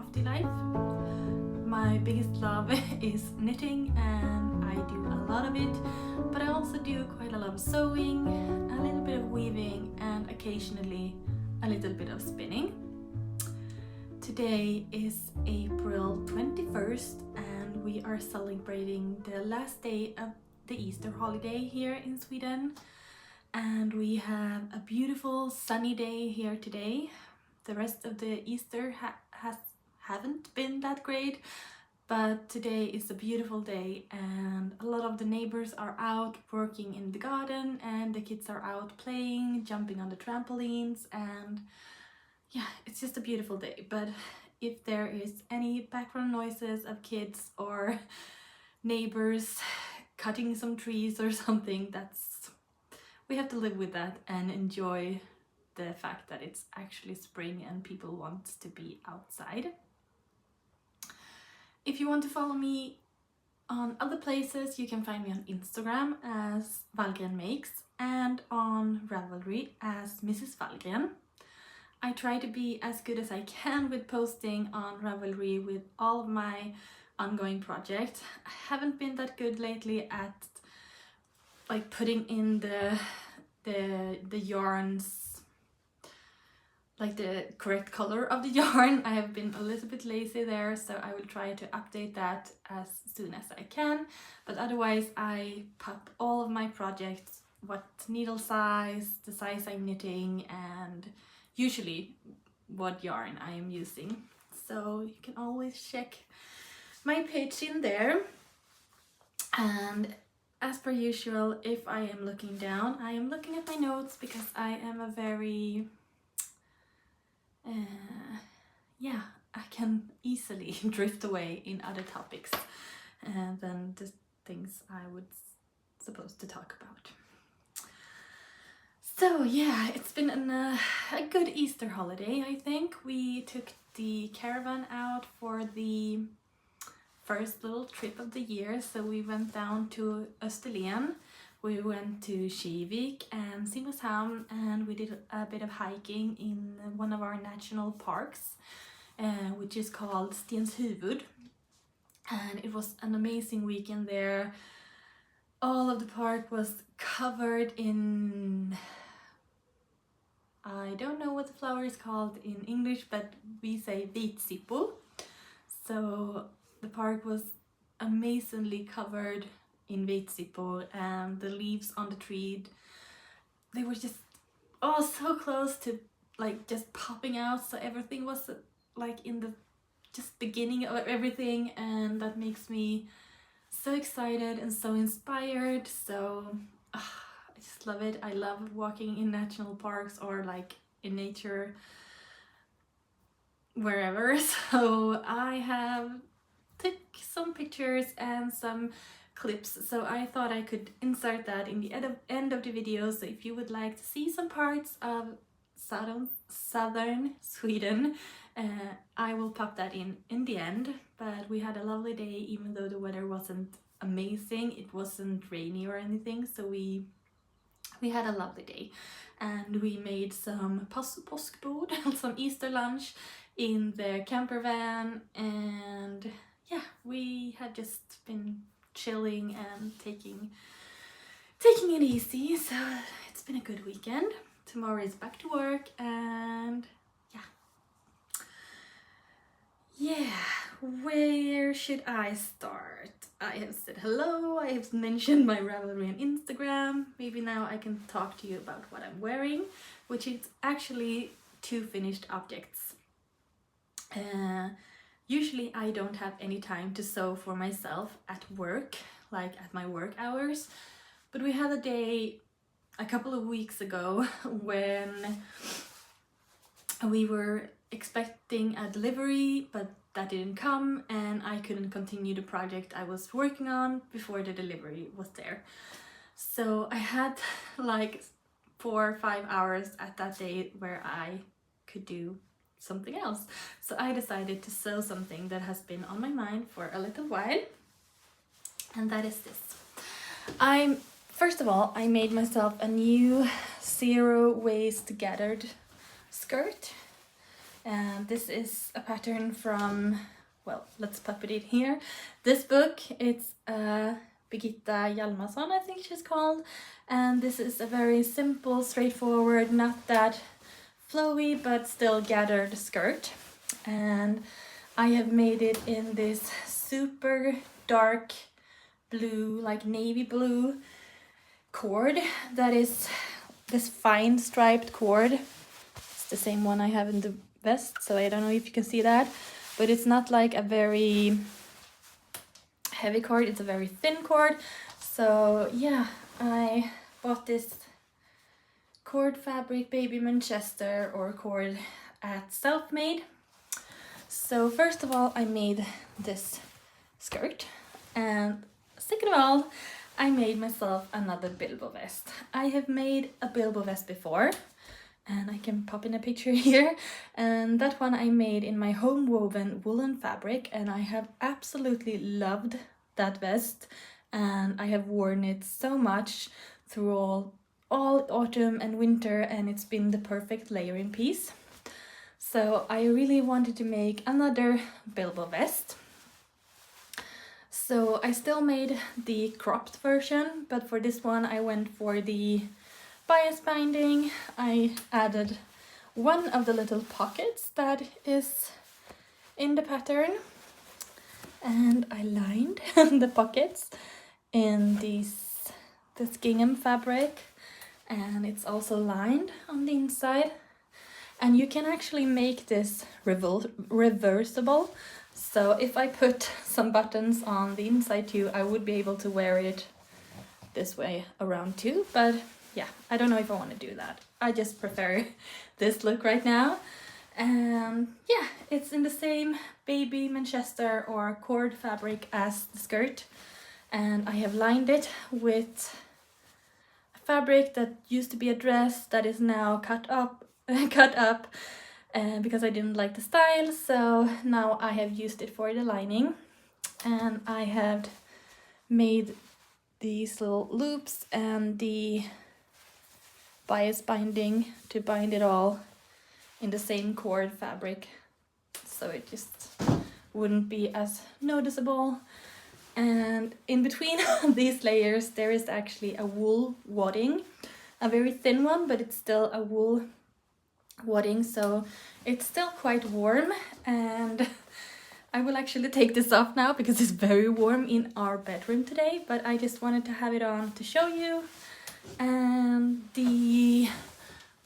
crafty life. My biggest love is knitting and I do a lot of it, but I also do quite a lot of sewing, a little bit of weaving and occasionally a little bit of spinning. Today is April 21st and we are celebrating the last day of the Easter holiday here in Sweden. And we have a beautiful sunny day here today. The rest of the Easter haven't been that great, but today is a beautiful day and a lot of the neighbors are out working in the garden and the kids are out playing, jumping on the trampolines, and yeah, it's just a beautiful day. But if there is any background noises of kids or neighbors cutting some trees or something, we have to live with that and enjoy the fact that it's actually spring and people want to be outside. If you want to follow me on other places, you can find me on Instagram as Wallgren Makes and on Ravelry as Mrs. Wallgren. I try to be as good as I can with posting on Ravelry with all of my ongoing projects. I haven't been that good lately at like putting in the yarns, like the correct color of the yarn. I have been a little bit lazy there, so I will try to update that as soon as I can. But otherwise I pop all of my projects, what needle size, the size I'm knitting, and usually what yarn I am using. So you can always check my page in there. And as per usual, if I am looking down, I am looking at my notes because I am a very I can easily drift away in other topics than the things I was supposed to talk about. So yeah, it's been a good Easter holiday, I think. We took the caravan out for the first little trip of the year, so we went down to Österlen. We went to Kivik and Simrishamn, and we did a bit of hiking in one of our national parks, which is called Stenshuvud. And it was an amazing weekend there. All of the park was covered in, I don't know what the flower is called in English, but we say vitsippo. So the park was amazingly covered in vitsippo, and the leaves on the tree, they were just so close to like just popping out, so everything was like in the just beginning of everything, and that makes me so excited and so inspired. So I just love it. I love walking in national parks or like in nature wherever. So I have took some pictures and some clips, so I thought I could insert that in the end of the video. So if you would like to see some parts of southern Sweden, I will pop that in the end. But we had a lovely day, even though the weather wasn't amazing. It wasn't rainy or anything, so we had a lovely day, and we made some påskbord and some Easter lunch in the camper van, and yeah, we had just been chilling and taking it easy. So it's been a good weekend. Tomorrow is back to work, and yeah, where should I start? I have said hello, I have mentioned my Ravelry and Instagram. Maybe now I can talk to you about what I'm wearing, which is actually 2 finished objects. Usually I don't have any time to sew for myself at work, like at my work hours, but we had a day a couple of weeks ago when we were expecting a delivery, but that didn't come, and I couldn't continue the project I was working on before the delivery was there. So I had like 4 or 5 hours at that day where I could do something else. So I decided to sew something that has been on my mind for a little while, and that is this. First of all, I made myself a new zero waist gathered skirt. And this is a pattern from, well, let's pop it in here. This book, it's Birgitta Hjalmarsson, I think she's called. And this is a very simple, straightforward, not that flowy, but still gathered skirt. And I have made it in this super dark blue, like navy blue cord that is this fine striped cord. It's the same one I have in the vest, so I don't know if you can see that, but it's not like a very heavy cord, it's a very thin cord. So yeah, I bought this cord fabric baby Manchester or cord at Selfmade. So first of all, I made this skirt, and second of all, I made myself another Bilbo vest. I have made a Bilbo vest before, and I can pop in a picture here, and that one I made in my home woven woolen fabric, and I have absolutely loved that vest, and I have worn it so much through all autumn and winter, and it's been the perfect layering piece. So I really wanted to make another Bilbo vest. So I still made the cropped version, but for this one I went for the bias binding. I added one of the little pockets that is in the pattern, and I lined the pockets in this gingham fabric, and it's also lined on the inside. And you can actually make this reversible, so if I put some buttons on the inside too, I would be able to wear it this way around too, but yeah, I don't know if I want to do that. I just prefer this look right now. And yeah, it's in the same baby Manchester or cord fabric as the skirt, and I have lined it with a fabric that used to be a dress that is now cut up because I didn't like the style, so now I have used it for the lining. And I have made these little loops and the bias binding to bind it all in the same cord fabric, so it just wouldn't be as noticeable. And in between these layers there is actually a wool wadding, a very thin one, but it's still a wool wadding, so it's still quite warm. And I will actually take this off now because it's very warm in our bedroom today, but I just wanted to have it on to show you. And the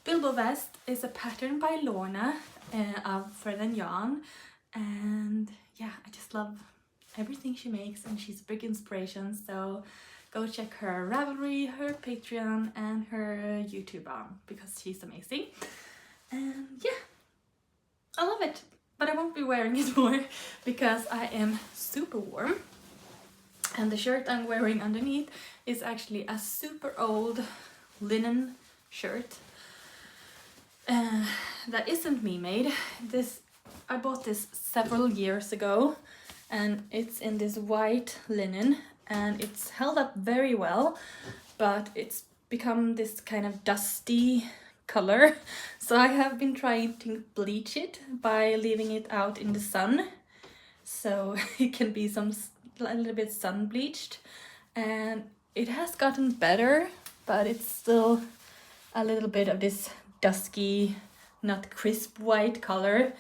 Bilbo vest is a pattern by Lorna of Fred and Jan, and yeah, I just love everything she makes, and she's a big inspiration, so go check her Ravelry, her Patreon and her YouTube on, because she's amazing. And yeah, I love it, but I won't be wearing it more because I am super warm. And the shirt I'm wearing underneath is actually a super old linen shirt that isn't me made. I bought this several years ago, and it's in this white linen, and it's held up very well, but it's become this kind of dusty color. So I have been trying to bleach it by leaving it out in the sun, so it can be a little bit sun bleached, and it has gotten better, but it's still a little bit of this dusky, not crisp white color.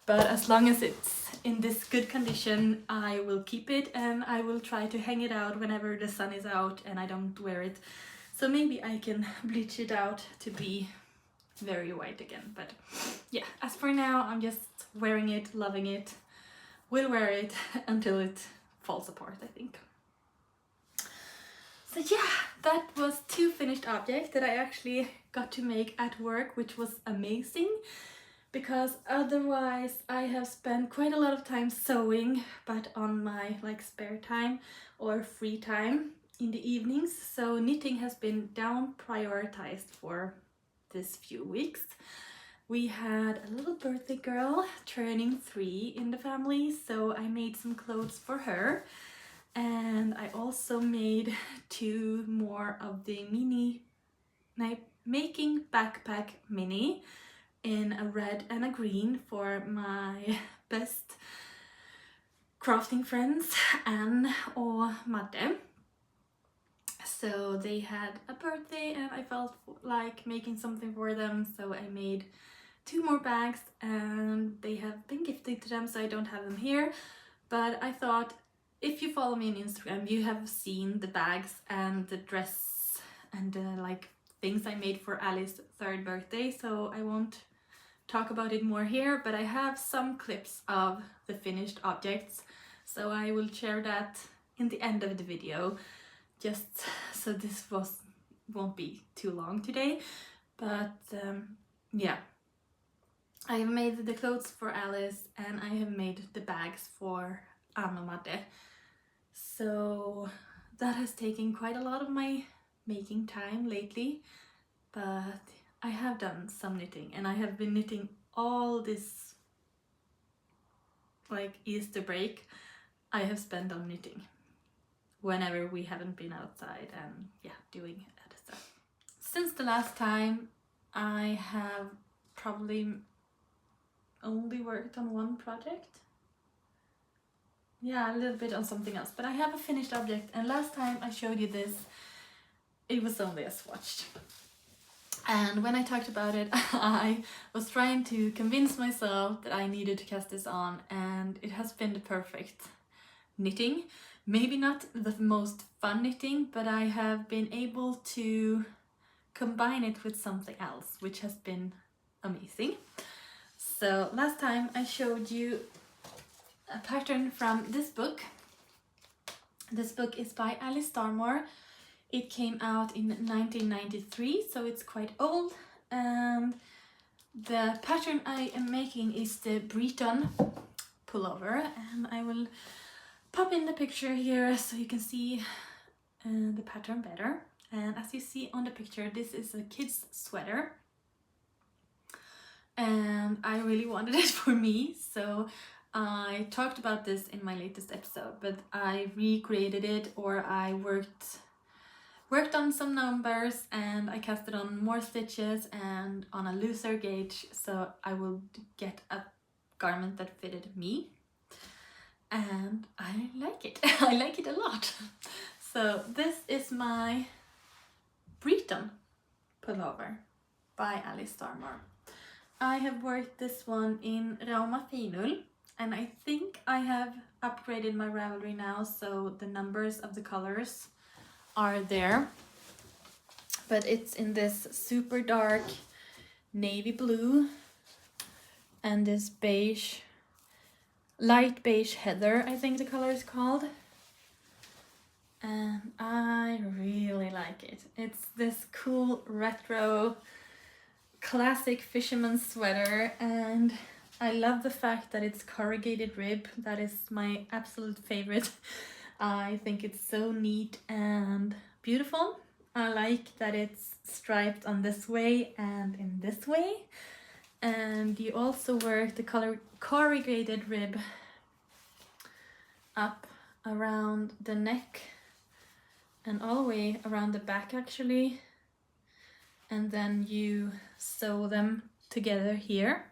But as long as it's in this good condition, I will keep it, and I will try to hang it out whenever the sun is out and I don't wear it. So maybe I can bleach it out to be very white again. But yeah, as for now, I'm just wearing it, loving it. Will wear it until it falls apart, I think. So yeah, that was 2 finished objects that I actually got to make at work, which was amazing, because otherwise I have spent quite a lot of time sewing, but on my spare time or free time in the evenings. So knitting has been down prioritized for this few weeks. We had a little birthday girl turning 3 in the family, so I made some clothes for her. And I also made 2 more of the making backpack mini in a red and a green for my best crafting friends, Anne or Madde. So they had a birthday and I felt like making something for them, so I made 2 more bags and they have been gifted to them, so I don't have them here. But I thought, if you follow me on Instagram, you have seen the bags and the dress and the like things I made for Alice's 3rd birthday, so I won't talk about it more here, but I have some clips of the finished objects, so I will share that in the end of the video, just so this won't be too long today. But yeah, I have made the clothes for Alice and I have made the bags for Anne and Madde. So that has taken quite a lot of my making time lately, but I have done some knitting and I have been knitting all this like Easter break I have spent on knitting whenever we haven't been outside and yeah, doing other stuff. Since the last time I have probably only worked on one project. Yeah, a little bit on something else, but I have a finished object, and last time I showed you this, it was only a swatch. And when I talked about it, I was trying to convince myself that I needed to cast this on, and it has been the perfect knitting. Maybe not the most fun knitting, but I have been able to combine it with something else, which has been amazing. So last time I showed you a pattern from this book. This book is by Alice Starmore. It came out in 1993, so it's quite old, and the pattern I am making is the Breton pullover, and I will pop in the picture here so you can see the pattern better. And as you see on the picture, this is a kid's sweater, and I really wanted it for me, so I talked about this in my latest episode, but I recreated it, or I worked on some numbers and I casted on more stitches and on a looser gauge, so I will get a garment that fitted me, and I like it. I like it a lot. So this is my Breton pullover by Alice Starmore. I have worked this one in Rauma Finull, and I think I have upgraded my Ravelry now, so the numbers of the colors are there. But it's in this super dark navy blue and this beige, light beige heather, I think the color is called. And I really like it. It's this cool retro classic fisherman sweater, and I love the fact that it's corrugated rib. That is my absolute favorite. I think it's so neat and beautiful. I like that it's striped on this way and in this way. And you also work the corrugated rib up around the neck and all the way around the back actually. And then you sew them together here.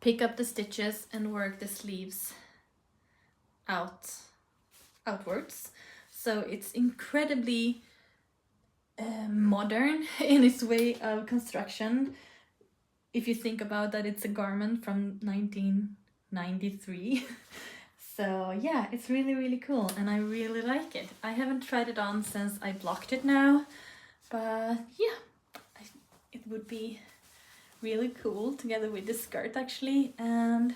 Pick up the stitches and work the sleeves outwards. So it's incredibly modern in its way of construction. If you think about that, it's a garment from 1993. So yeah, it's really, really cool and I really like it. I haven't tried it on since I blocked it now, but yeah, it would be really cool together with the skirt actually. And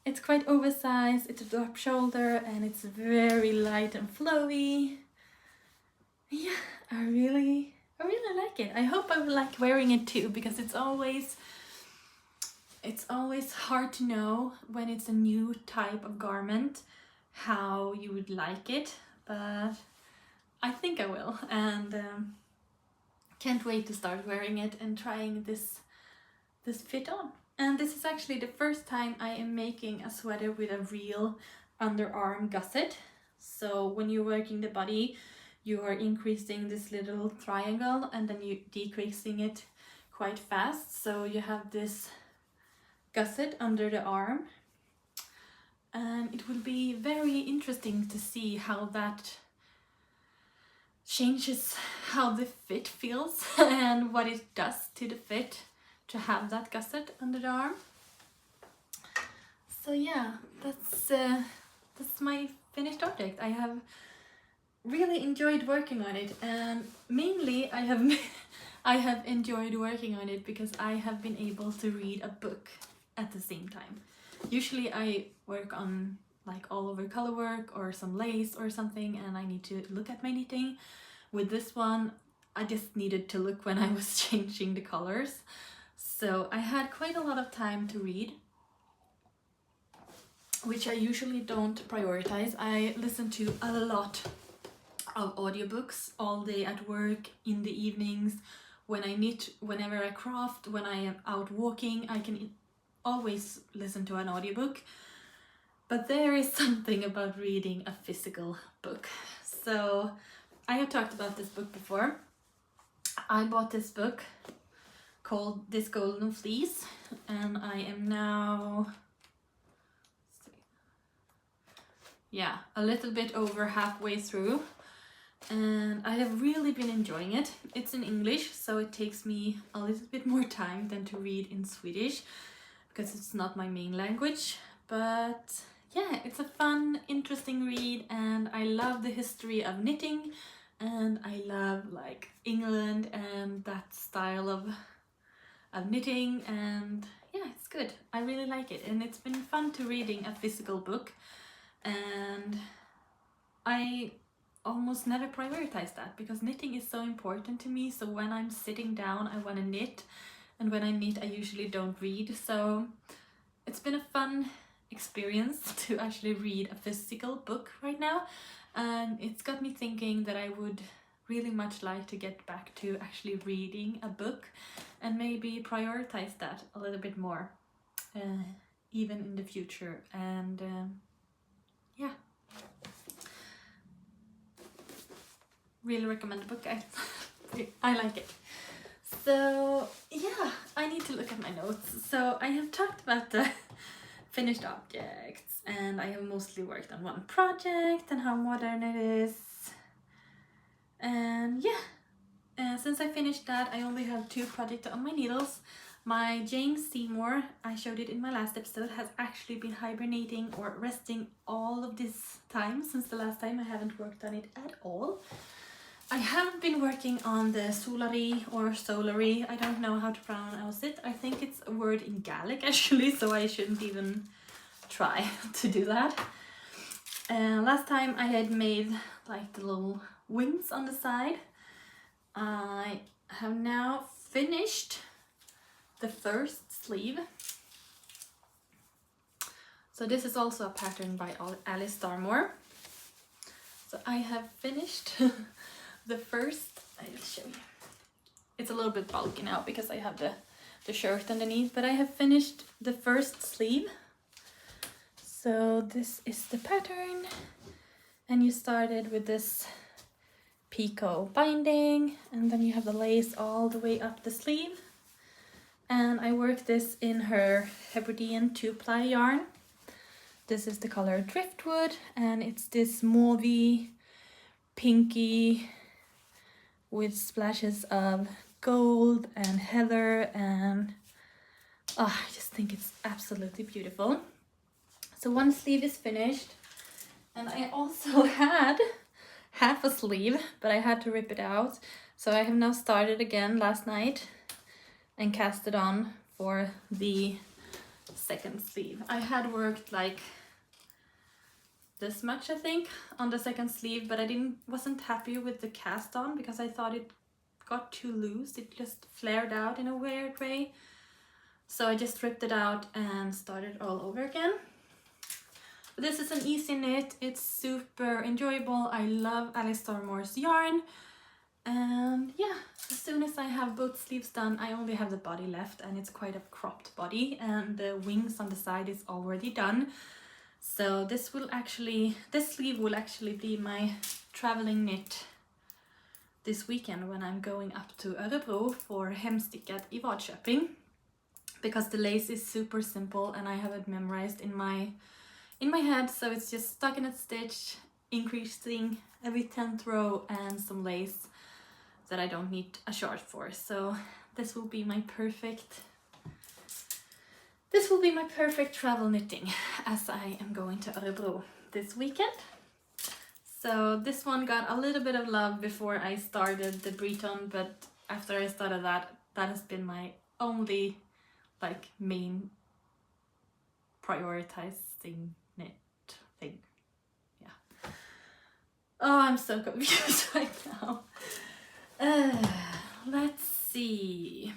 it's quite oversized, it's a drop shoulder, and it's very light and flowy. Yeah, I really like it. I hope I will like wearing it too, because it's always hard to know when it's a new type of garment how you would like it, but I think I will, and can't wait to start wearing it and trying this fit on. And this is actually the first time I am making a sweater with a real underarm gusset. So when you're working the body, you are increasing this little triangle and then you're decreasing it quite fast. So you have this gusset under the arm, and it will be very interesting to see how that changes how the fit feels and what it does to the fit to have that gusset under the arm. So yeah, that's my finished object. I have really enjoyed working on it, and mainly I have enjoyed working on it because I have been able to read a book at the same time. Usually I work on like all over color work or some lace or something, and I need to look at my knitting. With this one, I just needed to look when I was changing the colors. So I had quite a lot of time to read, which I usually don't prioritize. I listen to a lot of audiobooks all day at work, in the evenings, when I knit, whenever I craft, when I am out walking, I can always listen to an audiobook. But there is something about reading a physical book. So I have talked about this book before. I bought this book called This Golden Fleece, and I am now, yeah, a little bit over halfway through, and I have really been enjoying it. It's in English, so it takes me a little bit more time than to read in Swedish because it's not my main language. But yeah, it's a fun, interesting read, and I love the history of knitting, and I love like England and that style of knitting, and yeah, it's good. I really like it, and it's been fun to reading a physical book, and I almost never prioritize that because knitting is so important to me. So when I'm sitting down, I want to knit, and when I knit, I usually don't read. So it's been a fun experience to actually read a physical book right now, and it's got me thinking that I would really much like to get back to actually reading a book and maybe prioritize that a little bit more, even in the future. And yeah, really recommend the book, guys. I like it. So yeah, I need to look at my notes. So I have talked about the finished objects, and I have mostly worked on one project and how modern it is. And yeah, since I finished that, I only have 2 projects on my needles. My Jane Seymour, I showed it in my last episode, has actually been hibernating or resting all of this time since the last time. I haven't worked on it at all. I have been working on the Solari or Solari, I don't know how to pronounce it. I think it's a word in Gaelic actually, so I shouldn't even try to do that. Last time I had made like the little wings on the side. I have now finished the first sleeve. So this is also a pattern by Alice Starmore. So I have finished the first, I'll show you. It's a little bit bulky now because I have the shirt underneath, but I have finished the first sleeve. So this is the pattern, and you started with this picot binding, and then you have the lace all the way up the sleeve. And I worked this in her Hebridean 2-ply yarn. This is the color Driftwood, and it's this mauvey, pinky, with splashes of gold and heather, and I just think it's absolutely beautiful. So one sleeve is finished, and I also had half a sleeve, but I had to rip it out. So I have now started again last night and cast it on for the second sleeve. I had worked like this much, I think, on the second sleeve, but I wasn't happy with the cast on because I thought it got too loose. It just flared out in a weird way. So I just ripped it out and started all over again. But this is an easy knit. It's super enjoyable. I love Alice Starmore's yarn. And yeah, as soon as I have both sleeves done, I only have the body left, and it's quite a cropped body, and the wings on the side is already done. So this sleeve will actually be my traveling knit this weekend when I'm going up to Örebro for hemstickat i Vadköping, because the lace is super simple and I have it memorized in my head, so it's just stockinette stitch, increasing every 10th row, and some lace that I don't need a short for. So this will be my perfect travel knitting as I am going to Örebro this weekend. So this one got a little bit of love before I started the Breton, but after I started that has been my only like main prioritizing knit thing. Yeah. Oh, I'm so confused right now. Let's see.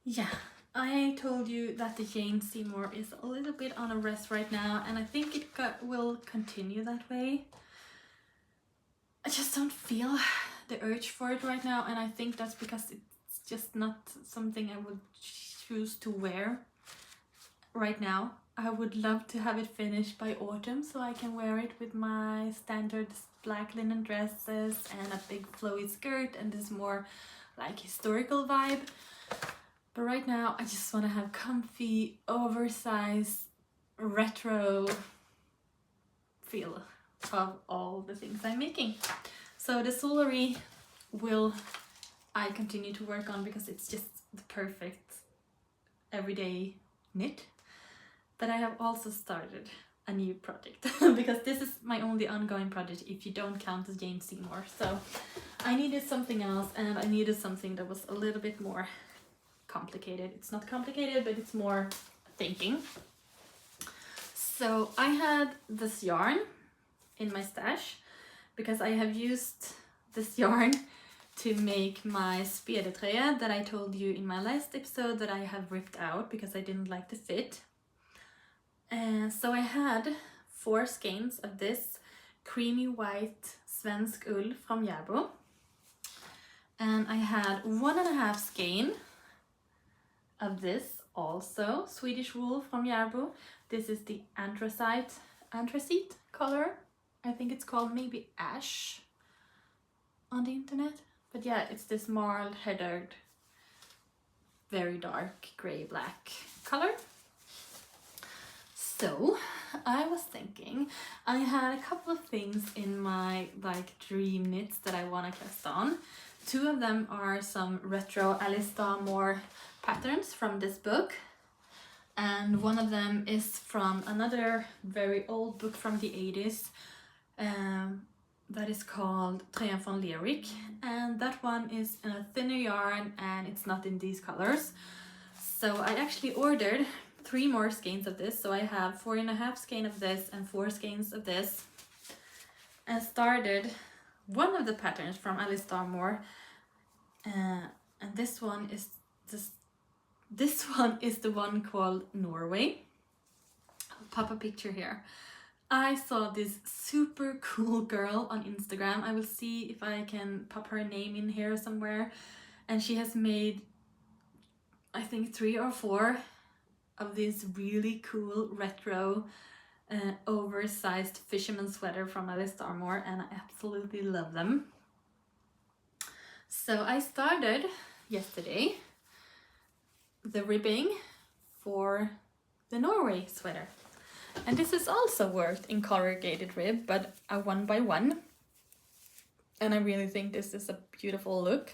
Yeah, I told you that the Jane Seymour is a little bit on a rest right now, and I think it will continue that way. I just don't feel the urge for it right now, and I think that's because it's just not something I would choose to wear right now. I would love to have it finished by autumn so I can wear it with my standard black linen dresses and a big flowy skirt and this more like historical vibe. But right now I just want to have comfy, oversized, retro feel of all the things I'm making. So the Solery will I continue to work on because it's just the perfect everyday knit. But I have also started a new project because this is my only ongoing project if you don't count the Jane Seymour. So I needed something else, and I needed something that was a little bit more complicated. It's not complicated, but it's more thinking. So I had this yarn in my stash because I have used this yarn to make my spedertröja that I told you in my last episode that I have ripped out because I didn't like the fit. So I had 4 skeins of this creamy white svensk ull from Järbo, and I had 1.5 skein of this also Swedish wool from Järbo. This is the anthracite color. I think it's called maybe ash on the internet, but yeah, it's this marled heathered, very dark gray black color. So I was thinking I had a couple of things in my like dream knits that I want to cast on. 2 of them are some retro Alice Starmore patterns from this book, and one of them is from another very old book from the 80s that is called Tröjan von Lyric, and that one is in a thinner yarn and it's not in these colors. So I actually ordered 3 more skeins of this, so I have 4.5 skein of this and 4 skeins of this, and started one of the patterns from Alice Starmore, and this one is the one called Norway. I'll pop a picture here. I saw this super cool girl on Instagram. I will see if I can pop her name in here somewhere, and she has made I think 3 or 4 of these really cool retro oversized fisherman sweater from Alice Starmore, and I absolutely love them. So I started yesterday the ribbing for the Norway sweater, and this is also worked in corrugated rib, but a 1x1, and I really think this is a beautiful look.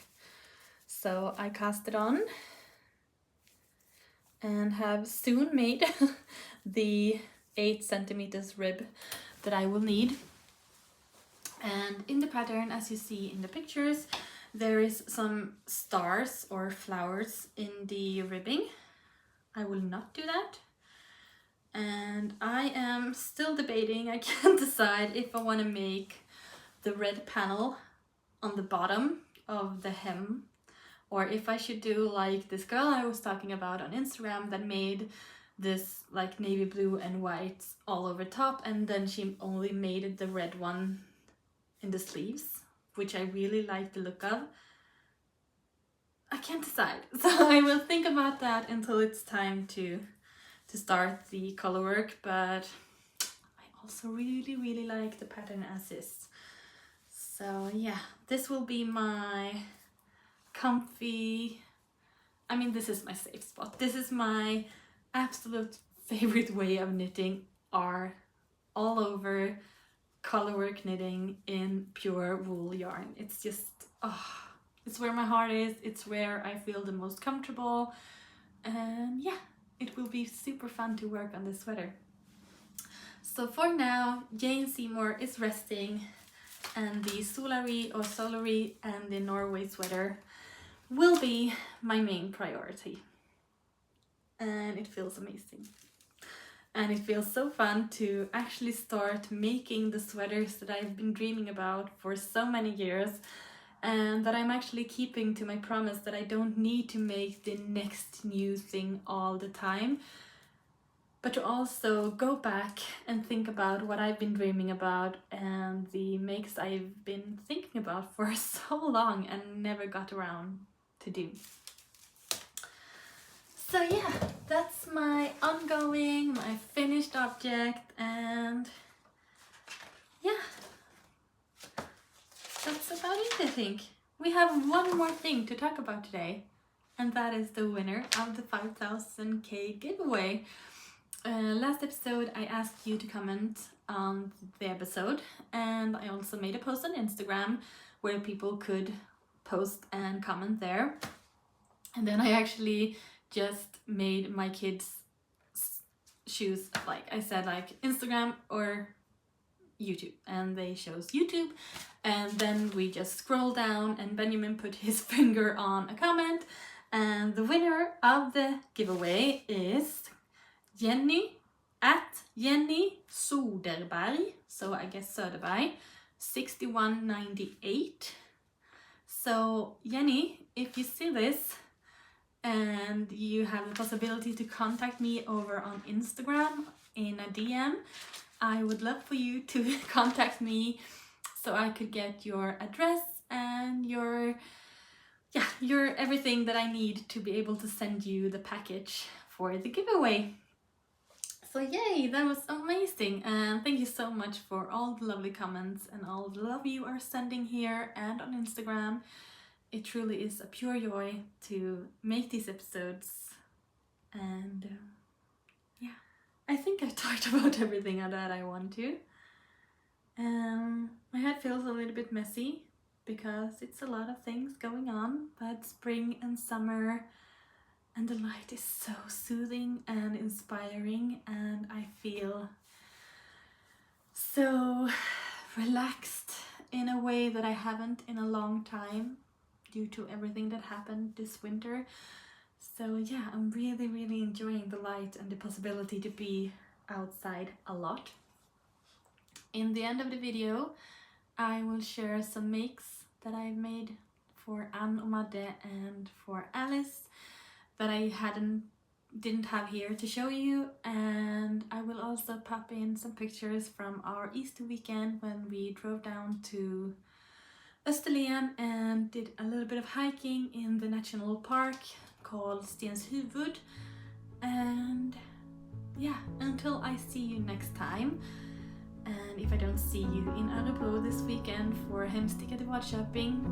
So I cast it on and have soon made the 8 centimeters rib that I will need. And in the pattern, as you see in the pictures, there is some stars or flowers in the ribbing. I will not do that. And I am still debating, I can't decide if I want to make the red panel on the bottom of the hem, or if I should do like this girl I was talking about on Instagram that made this like navy blue and white all over top, and then she only made the red one in the sleeves, which I really like the look of. I can't decide, so I will think about that until it's time to start the color work, but I also really like the pattern as is. So yeah, this will be my comfy, I mean, this is my safe spot. This is my absolute favorite way of knitting, are all over colorwork knitting in pure wool yarn. It's just, it's where my heart is, it's where I feel the most comfortable, and yeah, it will be super fun to work on this sweater. So for now, Jane Seymour is resting, and the Solari or Solari and the Norway sweater will be my main priority. And it feels amazing. And it feels so fun to actually start making the sweaters that I've been dreaming about for so many years, and that I'm actually keeping to my promise that I don't need to make the next new thing all the time, but to also go back and think about what I've been dreaming about and the makes I've been thinking about for so long and never got around to do. So yeah, that's my ongoing, my finished object, and yeah, that's about it, I think. We have one more thing to talk about today, and that is the winner of the 5000k giveaway. Last episode I asked you to comment on the episode, and I also made a post on Instagram where people could post and comment there. And then I actually just made my kids choose, like I said, like Instagram or YouTube, and they chose YouTube. And then we just scroll down and Benjamin put his finger on a comment, and the winner of the giveaway is Jenny at Jenny Soderberg, so I guess Söderberg, 6198. So Jenny, if you see this and you have the possibility to contact me over on Instagram in a DM, I would love for you to contact me so I could get your address and your everything that I need to be able to send you the package for the giveaway. So yay, that was amazing, and thank you so much for all the lovely comments and all the love you are sending here and on Instagram. It truly is a pure joy to make these episodes, and yeah, I think I've talked about everything that I want to. My head feels a little bit messy because it's a lot of things going on, but spring and summer and the light is so soothing and inspiring, and I feel so relaxed in a way that I haven't in a long time due to everything that happened this winter. So yeah, I'm really enjoying the light and the possibility to be outside a lot. In the end of the video, I will share some makes that I've made for Anne och Madde and for Alice that I didn't have here to show you, and I will also pop in some pictures from our Easter weekend when we drove down to Österlen and did a little bit of hiking in the national park called Stenshuvud. And yeah, until I see you next time, and if I don't see you in Örebro this weekend for Hemsticka till Vadköping,